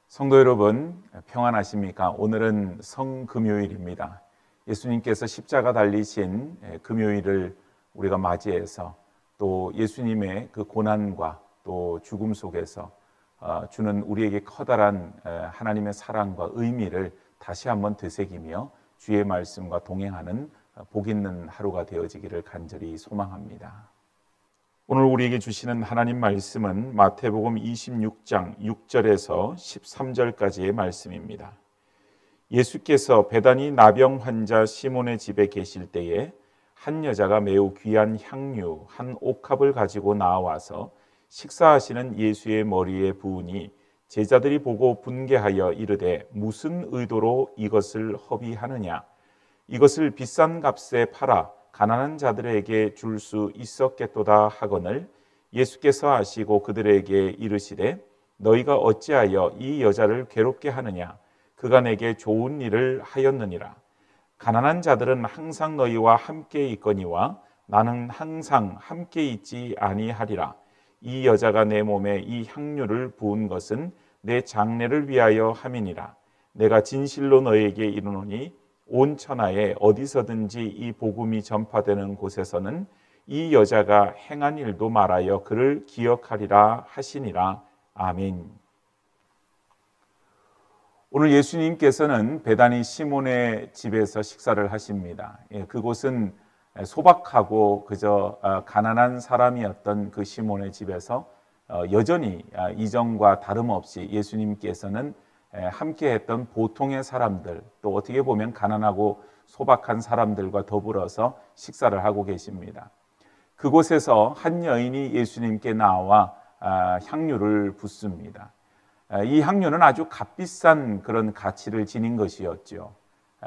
성도 여러분, 평안하십니까? 오늘은 성금요일입니다. 예수님께서 십자가 달리신 금요일을 우리가 맞이해서 또 예수님의 그 고난과 또 죽음 속에서 주는 우리에게 커다란 하나님의 사랑과 의미를 다시 한번 되새기며 주의 말씀과 동행하는 복 있는 하루가 되어지기를 간절히 소망합니다. 오늘 우리에게 주시는 하나님 말씀은 마태복음 26장 6절에서 13절까지의 말씀입니다. 예수께서 베다니 나병 환자 시몬의 집에 계실 때에 한 여자가 매우 귀한 향유 한 옥합을 가지고 나와서 식사하시는 예수의 머리에 부으니 제자들이 보고 분개하여 이르되 무슨 의도로 이것을 허비하느냐? 이것을 비싼 값에 팔아 가난한 자들에게 줄 수 있었겠도다 하거늘 예수께서 아시고 그들에게 이르시되 너희가 어찌하여 이 여자를 괴롭게 하느냐? 그가 내게 좋은 일을 하였느니라. 가난한 자들은 항상 너희와 함께 있거니와 나는 항상 함께 있지 아니하리라. 이 여자가 내 몸에 이 향유를 부은 것은 내 장례를 위하여 함이니라. 내가 진실로 너희에게 이르노니 온 천하에 어디서든지 이 복음이 전파되는 곳에서는 이 여자가 행한 일도 말하여 그를 기억하리라 하시니라. 아멘. 오늘 예수님께서는 베다니 시몬의 집에서 식사를 하십니다. 그곳은 소박하고 그저 가난한 사람이었던 그 시몬의 집에서 여전히 이전과 다름없이 예수님께서는 함께 했던 보통의 사람들, 또 어떻게 보면 가난하고 소박한 사람들과 더불어서 식사를 하고 계십니다. 그곳에서 한 여인이 예수님께 나와 향유를 붓습니다. 이 향유는 아주 값비싼 그런 가치를 지닌 것이었죠.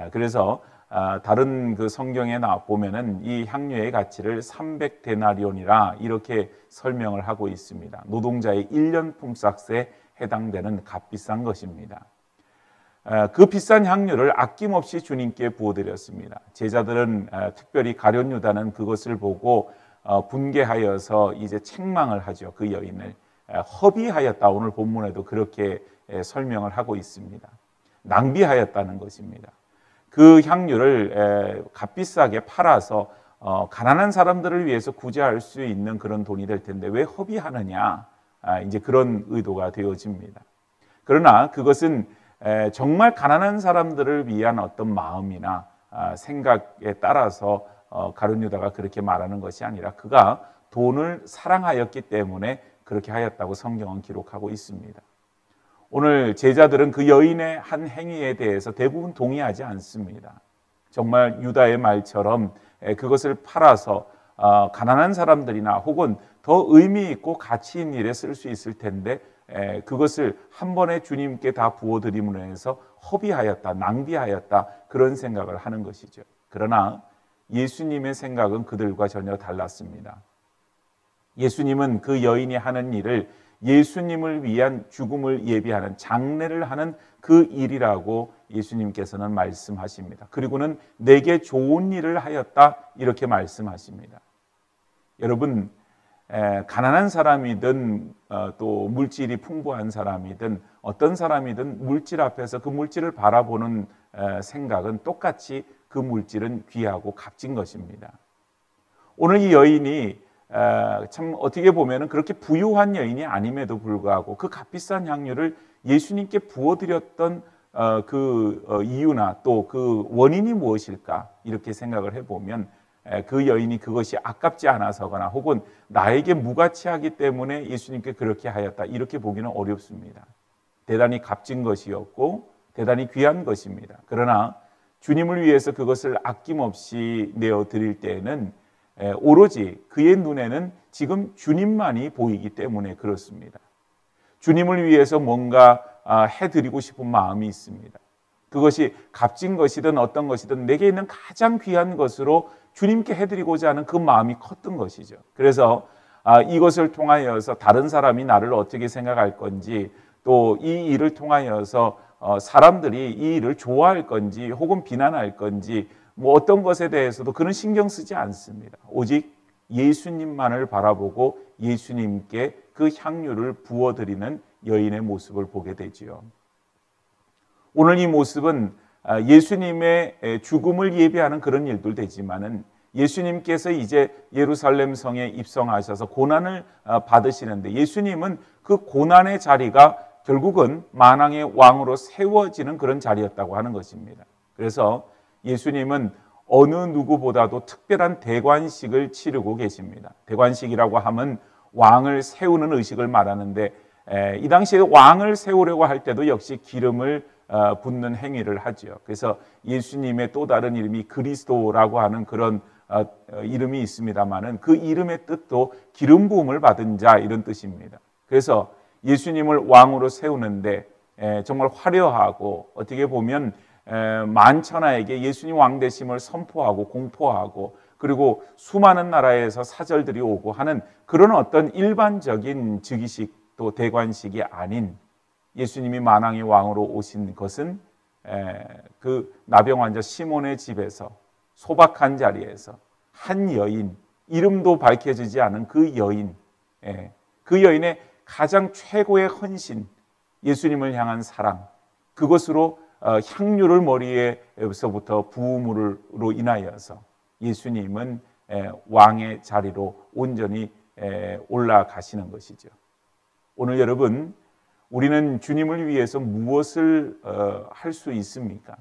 그래서 다른 그 성경에 보면은 이 향유의 가치를 300데나리온이라 이렇게 설명을 하고 있습니다. 노동자의 1년 품삯에 해당되는 값비싼 것입니다. 그 비싼 향유를 아낌없이 주님께 부어드렸습니다. 제자들은 특별히 가룟 유다는 그것을 보고 분개하여서 이제 책망을 하죠. 그 여인을 허비하였다. 오늘 본문에도 그렇게 설명을 하고 있습니다. 낭비하였다는 것입니다. 그 향유를 값비싸게 팔아서 가난한 사람들을 위해서 구제할 수 있는 그런 돈이 될 텐데 왜 허비하느냐? 이제 그런 의도가 되어집니다. 그러나 그것은 정말 가난한 사람들을 위한 어떤 마음이나 생각에 따라서 가룟 유다가 그렇게 말하는 것이 아니라 그가 돈을 사랑하였기 때문에 그렇게 하였다고 성경은 기록하고 있습니다. 오늘 제자들은 그 여인의 한 행위에 대해서 대부분 동의하지 않습니다. 정말 유다의 말처럼 그것을 팔아서 가난한 사람들이나 혹은 더 의미 있고 가치 있는 일에 쓸 수 있을 텐데 그것을 한 번에 주님께 다 부어드림으로 해서 허비하였다, 낭비하였다 그런 생각을 하는 것이죠. 그러나 예수님의 생각은 그들과 전혀 달랐습니다. 예수님은 그 여인이 하는 일을 예수님을 위한 죽음을 예비하는 장례를 하는 그 일이라고 예수님께서는 말씀하십니다. 그리고는 내게 좋은 일을 하였다 이렇게 말씀하십니다. 여러분, 가난한 사람이든 또 물질이 풍부한 사람이든 어떤 사람이든 물질 앞에서 그 물질을 바라보는 생각은 똑같이 그 물질은 귀하고 값진 것입니다. 오늘 이 여인이 참 어떻게 보면 그렇게 부유한 여인이 아님에도 불구하고 그 값비싼 향유를 예수님께 부어드렸던 그 이유나 또 그 원인이 무엇일까 이렇게 생각을 해보면 그 여인이 그것이 아깝지 않아서거나 혹은 나에게 무가치하기 때문에 예수님께 그렇게 하였다 이렇게 보기는 어렵습니다. 대단히 값진 것이었고 대단히 귀한 것입니다. 그러나 주님을 위해서 그것을 아낌없이 내어드릴 때에는 오로지 그의 눈에는 지금 주님만이 보이기 때문에 그렇습니다. 주님을 위해서 뭔가 해드리고 싶은 마음이 있습니다. 그것이 값진 것이든 어떤 것이든 내게 있는 가장 귀한 것으로 주님께 해드리고자 하는 그 마음이 컸던 것이죠. 그래서 이것을 통하여서 다른 사람이 나를 어떻게 생각할 건지 또 이 일을 통하여서 사람들이 이 일을 좋아할 건지 혹은 비난할 건지 뭐 어떤 것에 대해서도 그런 신경 쓰지 않습니다. 오직 예수님만을 바라보고 예수님께 그 향유를 부어드리는 여인의 모습을 보게 되지요. 오늘 이 모습은 예수님의 죽음을 예비하는 그런 일도 되지만은 예수님께서 이제 예루살렘 성에 입성하셔서 고난을 받으시는데 예수님은 그 고난의 자리가 결국은 만왕의 왕으로 세워지는 그런 자리였다고 하는 것입니다. 그래서 예수님은 어느 누구보다도 특별한 대관식을 치르고 계십니다. 대관식이라고 하면 왕을 세우는 의식을 말하는데 이 당시에 왕을 세우려고 할 때도 역시 기름을 붓는 행위를 하죠. 그래서 예수님의 또 다른 이름이 그리스도라고 하는 그런 이름이 있습니다만은 그 이름의 뜻도 기름 부음을 받은 자 이런 뜻입니다. 그래서 예수님을 왕으로 세우는데 정말 화려하고 어떻게 보면 만천하에게 예수님 왕 되심을 선포하고 공포하고 그리고 수많은 나라에서 사절들이 오고 하는 그런 어떤 일반적인 즉위식 또 대관식이 아닌 예수님이 만왕의 왕으로 오신 것은 그 나병 환자 시몬의 집에서 소박한 자리에서 한 여인, 이름도 밝혀지지 않은 그 여인, 그 여인의 가장 최고의 헌신, 예수님을 향한 사랑, 그것으로 향유를 머리에서부터 부음으로 인하여서 예수님은 왕의 자리로 온전히 올라가시는 것이죠. 오늘 여러분, 우리는 주님을 위해서 무엇을 할 수 있습니까?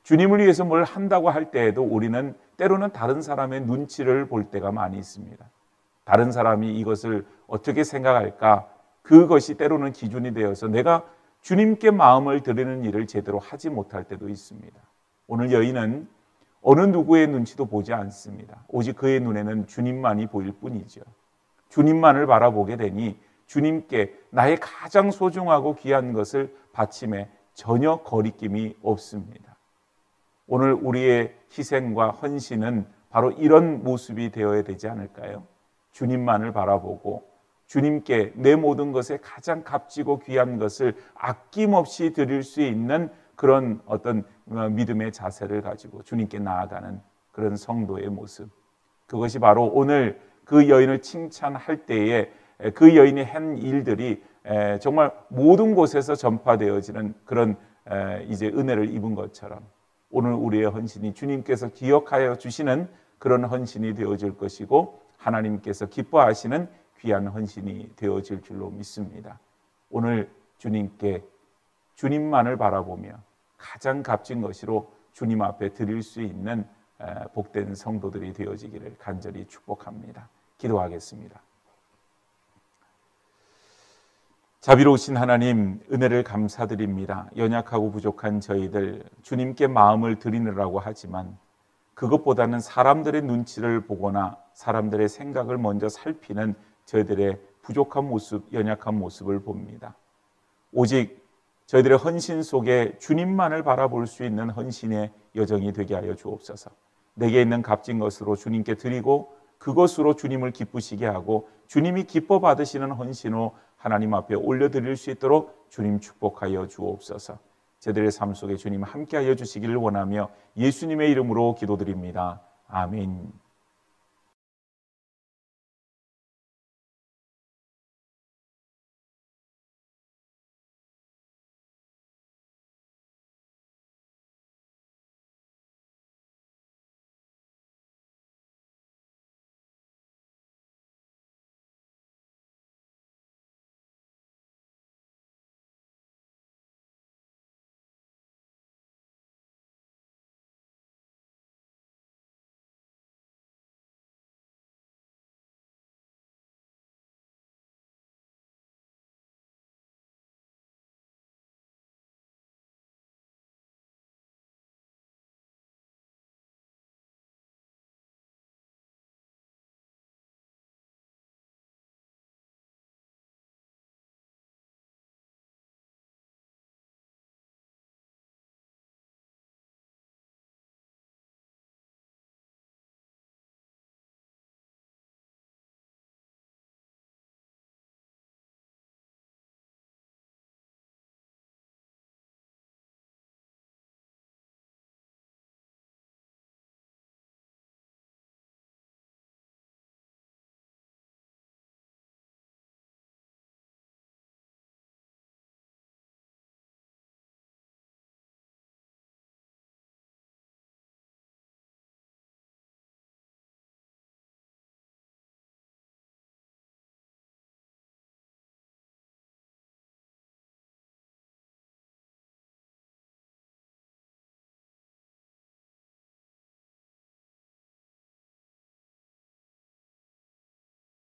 주님을 위해서 뭘 한다고 할 때에도 우리는 때로는 다른 사람의 눈치를 볼 때가 많이 있습니다. 다른 사람이 이것을 어떻게 생각할까? 그것이 때로는 기준이 되어서 내가 주님께 마음을 드리는 일을 제대로 하지 못할 때도 있습니다. 오늘 여인은 어느 누구의 눈치도 보지 않습니다. 오직 그의 눈에는 주님만이 보일 뿐이죠. 주님만을 바라보게 되니 주님께 나의 가장 소중하고 귀한 것을 바침에 전혀 거리낌이 없습니다. 오늘 우리의 희생과 헌신은 바로 이런 모습이 되어야 되지 않을까요? 주님만을 바라보고 주님께 내 모든 것에 가장 값지고 귀한 것을 아낌없이 드릴 수 있는 그런 어떤 믿음의 자세를 가지고 주님께 나아가는 그런 성도의 모습. 그것이 바로 오늘 그 여인을 칭찬할 때에 그 여인이 한 일들이 정말 모든 곳에서 전파되어지는 그런 이제 은혜를 입은 것처럼 오늘 우리의 헌신이 주님께서 기억하여 주시는 그런 헌신이 되어질 것이고 하나님께서 기뻐하시는 귀한 헌신이 되어질 줄로 믿습니다. 오늘 주님께 주님만을 바라보며 가장 값진 것으로 주님 앞에 드릴 수 있는 복된 성도들이 되어지기를 간절히 축복합니다. 기도하겠습니다. 자비로우신 하나님, 은혜를 감사드립니다. 연약하고 부족한 저희들 주님께 마음을 드리느라고 하지만 그것보다는 사람들의 눈치를 보거나 사람들의 생각을 먼저 살피는 저희들의 부족한 모습, 연약한 모습을 봅니다. 오직 저희들의 헌신 속에 주님만을 바라볼 수 있는 헌신의 여정이 되게 하여 주옵소서. 내게 있는 값진 것으로 주님께 드리고 그것으로 주님을 기쁘시게 하고 주님이 기뻐 받으시는 헌신으로 하나님 앞에 올려드릴 수 있도록 주님 축복하여 주옵소서. 저희들의 삶 속에 주님 함께하여 주시기를 원하며 예수님의 이름으로 기도드립니다. 아멘.